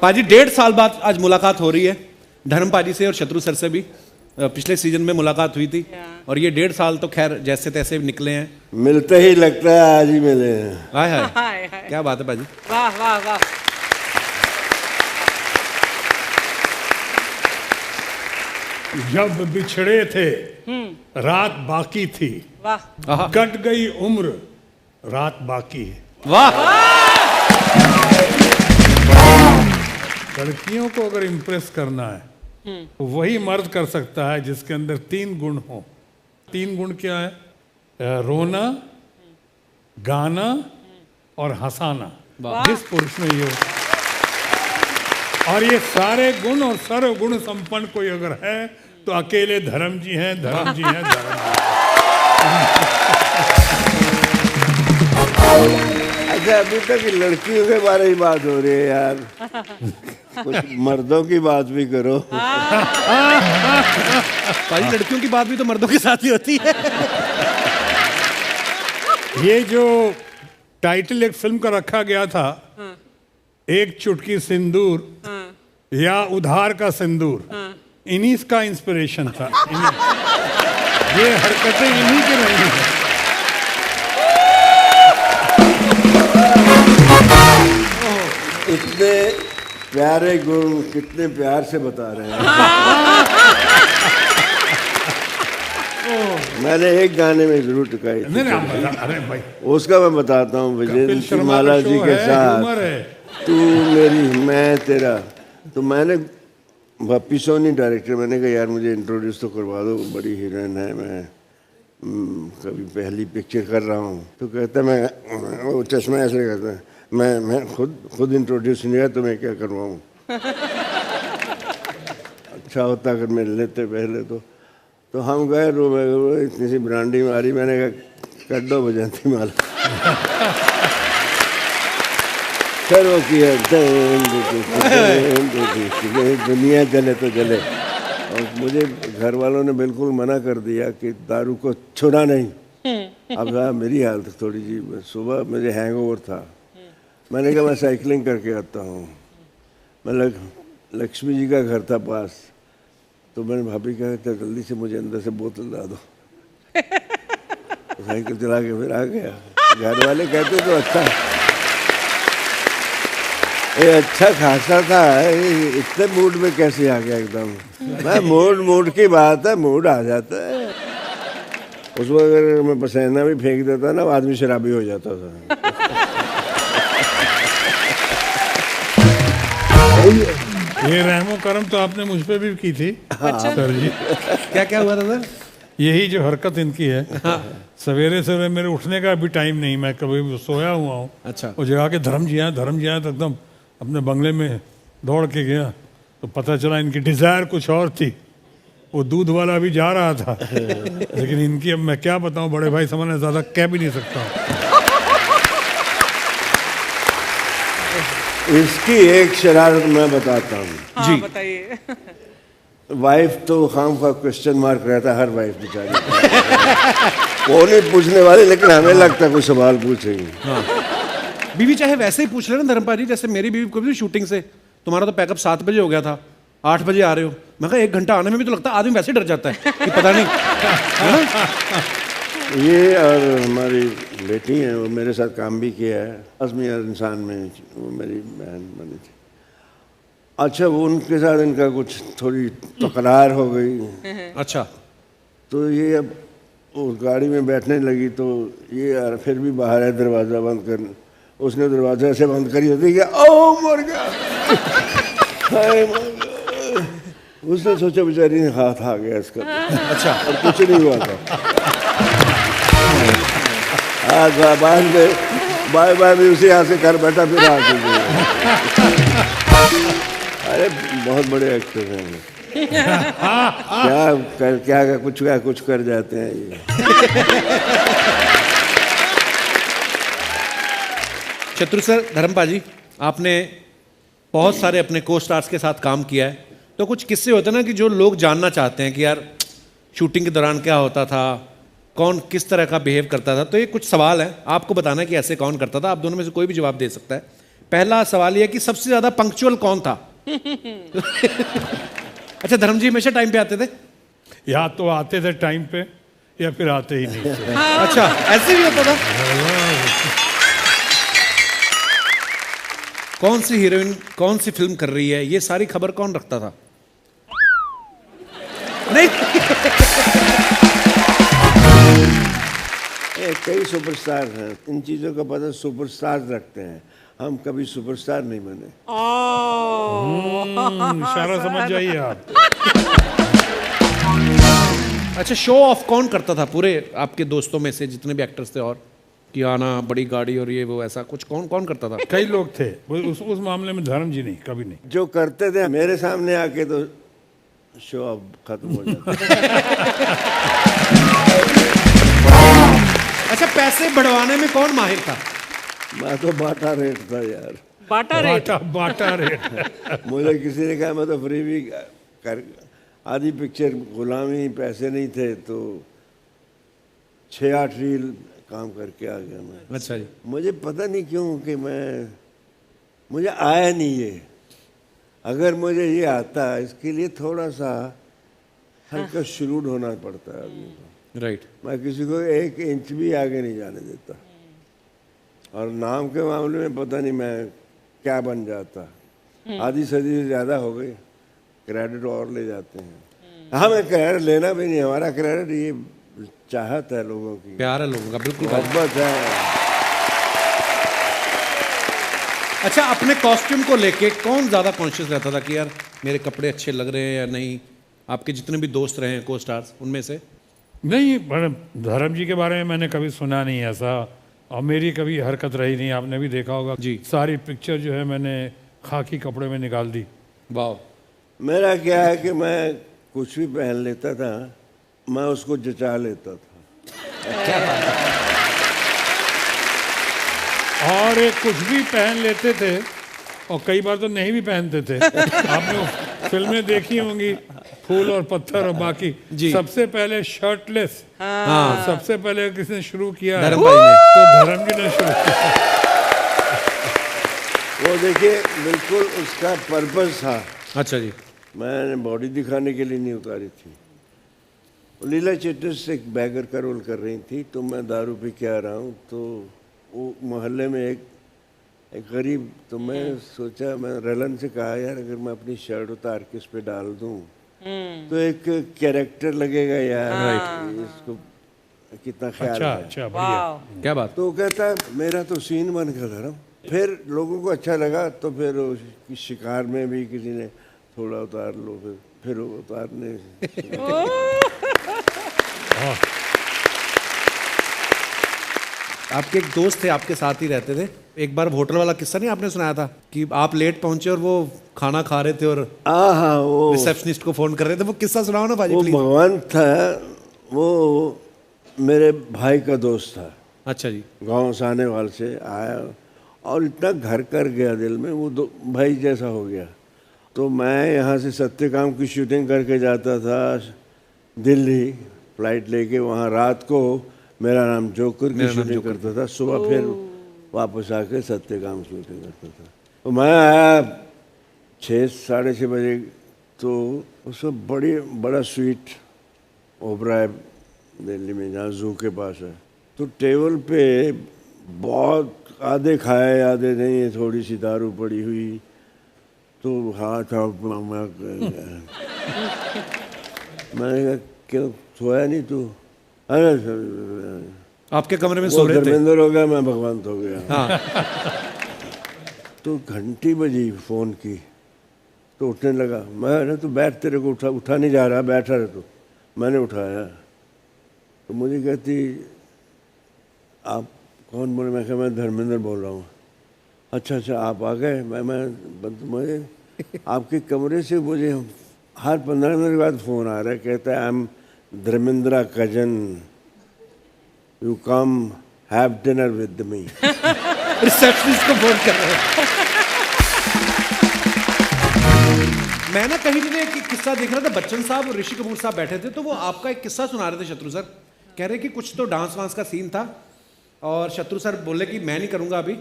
पाजी 1.5 साल बाद आज मुलाकात हो रही है धर्म पाजी से और शत्रु सर से भी। पिछले सीजन में मुलाकात हुई थी और ये 1.5 साल तो खैर जैसे तैसे निकले हैं। मिलते ही लगता है आज ही मिले हैं। हाय हाय क्या बात है पाजी। वाह वाह वाह। जब बिछड़े थे रात बाकी थी, वाह कट गई उम्र रात बाकी है। वाह। लड़कियों को अगर इम्प्रेस करना है तो वही मर्द कर सकता है जिसके अंदर 3 गुण हो। 3 गुण क्या है? रोना, गाना और हंसाना। जिस पुरुष में ये हो, और ये सारे गुण और सर्व गुण संपन्न कोई अगर है तो अकेले धर्म जी हैं, धर्म जी हैं, धर्म जी। अच्छा, अभी तक लड़कियों के बारे में बात हो रही है यार, कुछ मर्दों की बात भी करो। पाजी लड़कियों की बात भी तो मर्दों के साथ ही होती है। ये जो टाइटल एक फिल्म का रखा गया था, एक चुटकी सिंदूर या उधार का सिंदूर, इन्हीं का इंस्पिरेशन था। ये हरकतें इन्हीं की नहीं है। इतने प्यारे गुण कितने प्यार से बता रहे हैं। मैंने एक गाने में जरूर टुकाई थी। अरे भाई, उसका मैं बताता हूँ। विजय माला जी के साथ तू मेरी मैं तेरा, तो मैंने भप्पी सोनी डायरेक्टर, मैंने कहा यार मुझे इंट्रोड्यूस तो करवा दो, बड़ी हीरोइन है, मैं कभी पहली पिक्चर कर रहा हूँ। तो कहता मैं, वो चश्मा ऐसे कहता है, मैं खुद इंट्रोड्यूस नहीं है तो मैं क्या करवाऊँ। अच्छा होता अगर मिल लेते पहले तो हम गए रूम में, इतनी सी ब्रांडी मारी, मैंने कहा कर दो बजंती माला। फिर वो किया दुनिया जले तो जले। और मुझे घर वालों ने बिल्कुल मना कर दिया कि दारू को छुड़ा नहीं। अब मेरी हालत थोड़ी जी, सुबह मुझे हैंगओवर था, मैंने कहा मैं साइकिलिंग करके आता हूँ। मैं लक्ष्मी जी का घर था पास, तो मैंने भाभी कहा था जल्दी से मुझे अंदर से बोतल ला दो। तो साइकिल चला के फिर आ गया। घर वाले कहते तो अच्छा, ये अच्छा खासा था, इतने मूड में कैसे आ गया एकदम। मैं मूड की बात है, मूड आ जाता है। उस वक्त अगर मैं पसीना भी फेंक देता ना, आदमी शराबी हो जाता था। ये रहमो करम तो आपने मुझ पे भी की थी। सर जी क्या हुआ था सर? यही जो हरकत इनकी है, सवेरे सवेरे मेरे उठने का भी टाइम नहीं, मैं कभी सोया हुआ हूँ। अच्छा। वो जगह के धर्म जी आए तो एकदम अपने बंगले में दौड़ के गया, तो पता चला इनकी डिजायर कुछ और थी। वो दूध वाला भी जा रहा था, लेकिन इनकी अब मैं क्या बताऊं, बड़े भाई सामने ज्यादा कह भी नहीं सकता। इसकी एक शरारत मैं बताता हूँ। हाँ, जी बताइए। वाइफ तो खाम खा क्वेश्चन मार्क रहता है हर वाइफ बेचारी। वो नहीं पूछने वाली, लेकिन हमें लगता है कोई सवाल पूछेंगे। हाँ। बीवी चाहे वैसे ही पूछ ले ना धर्मपाल जी, जैसे मेरी बीवी को भी शूटिंग से, तुम्हारा तो पैकअप 7 बजे हो गया था, 8 बजे आ रहे हो। मैं कहा 1 घंटा आने में भी तो लगता है आदमी वैसे डर जाता है कि पता नहीं है ना? ये और हमारी बेटी है, वो मेरे साथ काम भी किया है आज़मी इंसान में, वो मेरी बहन बनी थी। अच्छा, वो उनके साथ इनका कुछ थोड़ी तकरार हो गई। अच्छा। तो ये अब वो गाड़ी में बैठने लगी, तो ये यार फिर भी बाहर है, दरवाज़ा बंद कर। उसने दरवाज़ा ऐसे बंद करी होती कि ओ मर गया। उसने सोचा बेचारी ने हाथ आ गया इसका। अच्छा। और कुछ नहीं हुआ था। बाद में बाय बाय भी उसी हाथ से घर बैठा फिर आ गया। अरे बहुत बड़े एक्टर हैं। क्या कुछ कर जाते हैं ये। शत्रु सर, धर्मपाल जी, आपने बहुत सारे अपने को स्टार्स के साथ काम किया है, तो कुछ किस्से होते हैं ना कि जो लोग जानना चाहते हैं कि यार शूटिंग के दौरान क्या होता था, कौन किस तरह का बिहेव करता था। तो ये कुछ सवाल है, आपको बताना है कि ऐसे कौन करता था। आप दोनों में से कोई भी जवाब दे सकता है। पहला सवाल यह कि सबसे ज्यादा पंक्चुअल कौन था? अच्छा, धर्म जी हमेशा टाइम पे आते थे? या तो आते थे टाइम पे या फिर आते ही नहीं थे। अच्छा, ऐसे भी होता था? कौन सी हीरोइन कौन सी फिल्म कर रही है, ये सारी खबर कौन रखता था? नहीं। कई सुपरस्टार हैं, इन चीज़ों का पता सुपरस्टार रखते हैं, हम कभी सुपरस्टार नहीं बने। इशारा समझ जाइए आप। अच्छा, शो ऑफ कौन करता था पूरे आपके दोस्तों में से, जितने भी एक्टर्स थे? और कि आना बड़ी गाड़ी और ये वो ऐसा कुछ कौन कौन करता था? कई लोग थे, उस मामले में धर्म जी नहीं, कभी नहीं। जो करते थे मेरे सामने आके तो शो ऑफ खत्म हो जाता। अच्छा, पैसे बढ़वाने में कौन माहिर था? मैं तो बाटा रेट था यार। बाटा रेट। बाटा रेट। मुझे किसी ने कहा मैं तो फ्री भी कर, आधी पिक्चर गुलामी, पैसे नहीं थे तो 6-8 रील काम करके आ गया मैं। अच्छा जी। मुझे पता नहीं क्यों कि मुझे आया नहीं ये। अगर मुझे ये आता, इसके लिए थोड़ा सा हल्का शुरूड होना पड़ता है आदमी को। राइट। मैं किसी को 1 इंच भी आगे नहीं जाने देता, और नाम के मामले में पता नहीं मैं क्या बन जाता। आधी सदी से ज़्यादा हो गई, क्रेडिट और ले जाते हैं। हमें क्रेडिट लेना भी नहीं, हमारा क्रेडिट ये चाहत है लोगों की, प्यार है लोगों का, बिल्कुल। मोहब्बत है। अच्छा, अपने कॉस्ट्यूम को लेके कौन ज़्यादा कॉन्शियस रहता था कि यार मेरे कपड़े अच्छे लग रहे हैं या नहीं? आपके जितने भी दोस्त रहे हैं को स्टार्स, उनमें से? नहीं, धर्म जी के बारे में मैंने कभी सुना नहीं ऐसा, और मेरी कभी हरकत रही नहीं। आपने भी देखा होगा जी। सारी पिक्चर जो है मैंने खाकी कपड़े में निकाल दी। वाह। मेरा क्या है कि मैं कुछ भी पहन लेता था, मैं उसको जचा लेता था। और एक कुछ भी पहन लेते थे, और कई बार तो नहीं भी पहनते थे। आपने फिल्में देखी होंगी, फूल और पत्थर और बाकी। जी। सबसे पहले शर्टलेस, हाँ। सबसे पहले किसने शुरू किया है? धर्म भाई ने। तो धर्म जी ने शुरू किया। वो देखिए, बिल्कुल उसका पर्पस था। अच्छा जी। मैंने बॉडी दिखाने के लिए नहीं उतारी थी। लीला चिट्टिस एक बैगर का रोल कर रही थी, तो मैं दारू पी के आ रहा हूँ, तो वो मोहल्ले में एक गरीब, तो मैं सोचा, मैं रलन से कहा यार अगर मैं अपनी शर्ट उतार के इस पे डाल दूं तो एक कैरेक्टर लगेगा यार, इसको कितना ख्याल अच्छा है। अच्छा, बढ़िया। क्या बात? तो कहता मेरा तो सीन बन गया धर्म। फिर लोगों को अच्छा लगा, तो फिर उस शिकार में भी किसी ने थोड़ा उतार लो, फिर वो उतारने। आपके एक दोस्त थे, आपके साथ ही रहते थे, एक बार होटल वाला किस्सा नहीं आपने सुनाया था कि आप लेट पहुंचे और वो खाना खा रहे थे और हाँ, वो रिसेप्शनिस्ट को फोन कर रहे थे? वो किस्सा सुनाओ ना भाजी वो प्लीज। भगवान था, वो मेरे भाई का दोस्त था। अच्छा जी। गांव सानेवाल से आया और इतना घर कर गया दिल में, वो भाई जैसा हो गया। तो मैं यहाँ से सत्यकाम की शूटिंग करके जाता था दिल्ली, फ्लाइट लेके, वहाँ रात को मेरा नाम जोकर की शूटिंग करता था, सुबह फिर वापस आके सत्यकाम शूटिंग करता था। तो मैं आया 6-6:30 बजे, तो उसमें बड़ा स्वीट ओबराय दिल्ली में, जहाँ जू के पास है। तो टेबल पे बहुत आधे खाए आधे नहीं, थोड़ी सी दारू पड़ी हुई, तो हाथ मैंने कहा क्यों सोया नहीं तू? अरे आपके कमरे में वो सो रहे थे? धर्मेंद्र हो गया, मैं भगवंत हो गया। हाँ। तो घंटी बजी फोन की, तो उठने लगा। मैं तो बैठ, तेरे को उठा नहीं जा रहा, बैठा रहे। तो मैंने उठाया, तो मुझे कहती आप कौन? बोले। मैं कहा मैं धर्मेंद्र बोल रहा हूँ। अच्छा अच्छा, आप आ गए। मुझे आपके कमरे से मुझे हर 15 मिनट बाद फ़ोन आ रहा है, कहता है I am Dharmendra cousin, you come have dinner with me. Receptionist को फोन कर रहे हैं। मैं ना कहीं भी एक किस्सा देख रहा था, बच्चन साहब और ऋषि कपूर साहब बैठे थे, तो वो आपका एक किस्सा सुना रहे थे शत्रु सर। कह रहे कि कुछ तो डांस वांस का सीन था और शत्रु सर बोले कि मैं नहीं करूंगा अभी,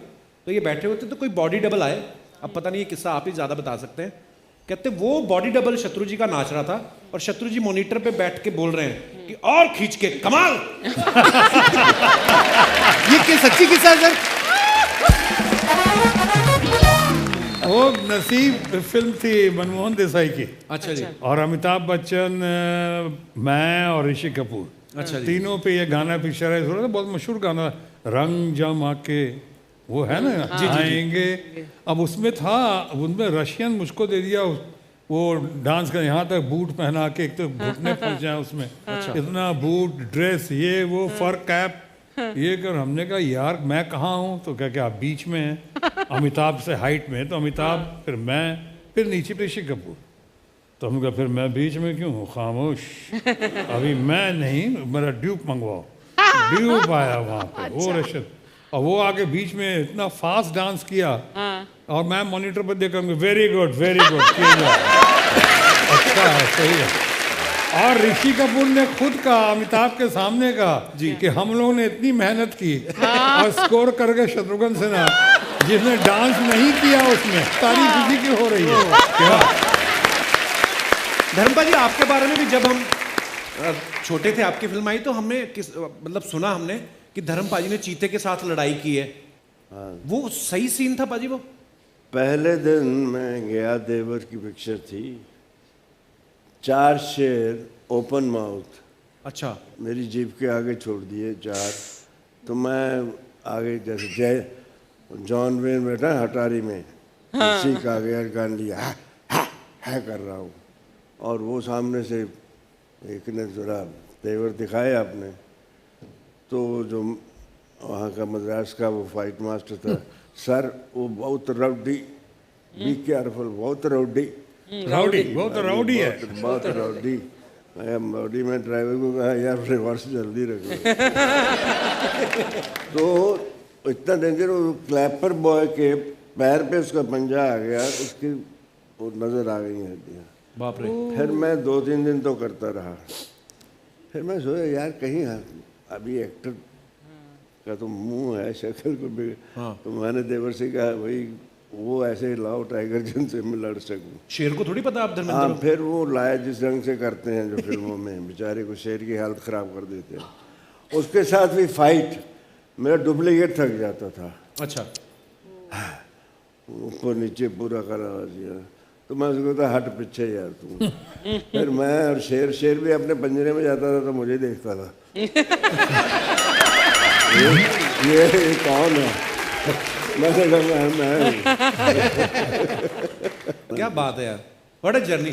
तो ये बैठे होते तो कोई बॉडी डबल आए, अब पता नहीं ये किस्सा आप ही ज़्यादा बता सकते हैं, कहते वो बॉडी डबल शत्रु जी का नाच रहा था और शत्रु जी मॉनिटर पे बैठ के बोल रहे हैं कि और खींच के कमाल। ये क्या सच्ची किस्सा है सर? वो नसीब फिल्म थी मनमोहन देसाई की, अच्छा जी, और अमिताभ बच्चन, मैं और ऋषि कपूर, अच्छा जी, तीनों पे ये गाना पिक्चराइज हो रहा था, बहुत मशहूर गाना, रंग जमा के, वो है ना, आएंगे। अब उसमें था, उनमें रशियन मुझको दे दिया, वो डांस कर यहाँ तक बूट पहना के, एक तो घुटने फंस जाए उसमें, इतना बूट, ड्रेस, ये वो, फर कैप, ये कर। हमने कहा यार मैं कहाँ हूँ, तो क्या क्या आप बीच में हैं, अमिताभ से हाइट में, तो अमिताभ, फिर मैं, फिर नीचे पे ऋषि कपूर, तो हम कहा फिर मैं बीच में क्यों हूँ, खामोश, अभी मैं नहीं, मेरा ड्यूप मंगवाओ। ड्यूप आया वहाँ पे, वो रशद, और वो आके बीच में इतना फास्ट डांस किया, और मैं मॉनिटर पर देखा, वेरी गुड अच्छा है, सही है। और ऋषि कपूर ने खुद कहा अमिताभ के सामने कहा कि हम लोगों ने इतनी मेहनत की और स्कोर करके शत्रुघ्न सिन्हा जिसने डांस नहीं किया उसमें तारीफ इसी की हो रही है। क्या धर्मपा जी, आपके बारे में भी जब हम छोटे थे, आपकी फिल्म आई तो हमने मतलब सुना हमने कि धर्मपा जी ने चीते के साथ लड़ाई की है। वो सही सीन था पाजी? वो पहले दिन मैं गया, देवर की पिक्चर थी, 4 शेर ओपन माउथ, अच्छा, मेरी जीप के आगे छोड़ दिए 4, तो मैं आगे जैसे जय जॉन वेन बैठा हटारी में, उसी का आगे गान लिया, है कर रहा हूँ, और वो सामने से एक ने जरा तेवर दिखाए आपने, तो जो वहाँ का मद्रास का वो फाइट मास्टर था, सर वो बहुत राउडी, बी केयरफुल, बहुत राउडी, बहुत राउडी है, बहुत राउडी। राउडी में ड्राइवर को कहा यार रिवर्स जल्दी रखो। तो इतना डेंजर, वो क्लैपर बॉय के पैर पे उसका पंजा आ गया, उसकी वो नजर आ गई हड्डियाँ, बाप रे। फिर मैं 2-3 दिन तो करता रहा, फिर मैं सोचा यार कहीं अभी एक्टर का तो मुंह है, शक्ल को भी, तो मैंने देवर से कहा भाई वो ऐसे ही लाओ टाइगर जिनसे मैं लड़ सकूं। शेर को थोड़ी पता आप हाँ, धर्मेंद्र? फिर वो लाया जिस ढंग से करते हैं जो फिल्मों में, बेचारे को शेर की हालत खराब कर देते हैं। उसके साथ भी फाइट मेरा डुप्लीकेट थक जाता था, अच्छा, ऊपर नीचे पूरा करा दिया, तो मैं उसको कहता हट पीछे यार तू। फिर मैं और शेर भी अपने पंजरे में जाता था तो मुझे देखता था, ये कौन है? मैंने कहा मैं हूँ। क्या बात है यार, व्हाट अ जर्नी।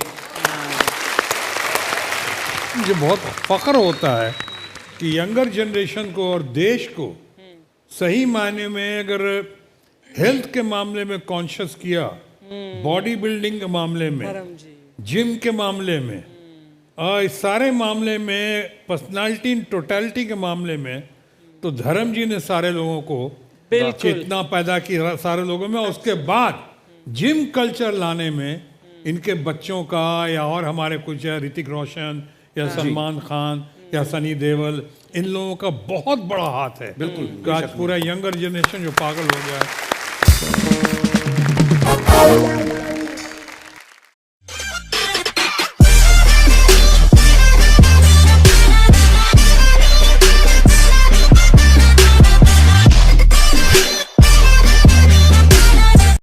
मुझे बहुत फख्र होता है कि यंगर जनरेशन को और देश को सही मायने में अगर हेल्थ के मामले में कॉन्शियस किया, बॉडी बिल्डिंग के मामले में, जिम के मामले में, और इस सारे मामले में, पर्सनालिटी टोटलिटी के मामले में, तो धर्म जी ने सारे लोगों को चेतना पैदा की सारे लोगों में। उसके बाद जिम कल्चर लाने में इनके बच्चों का या और हमारे कुछ ऋतिक रोशन या सलमान खान या सनी देओल, इन लोगों का बहुत बड़ा हाथ है। बिल्कुल, आज पूरा यंगर जनरेशन जो पागल हो गया है।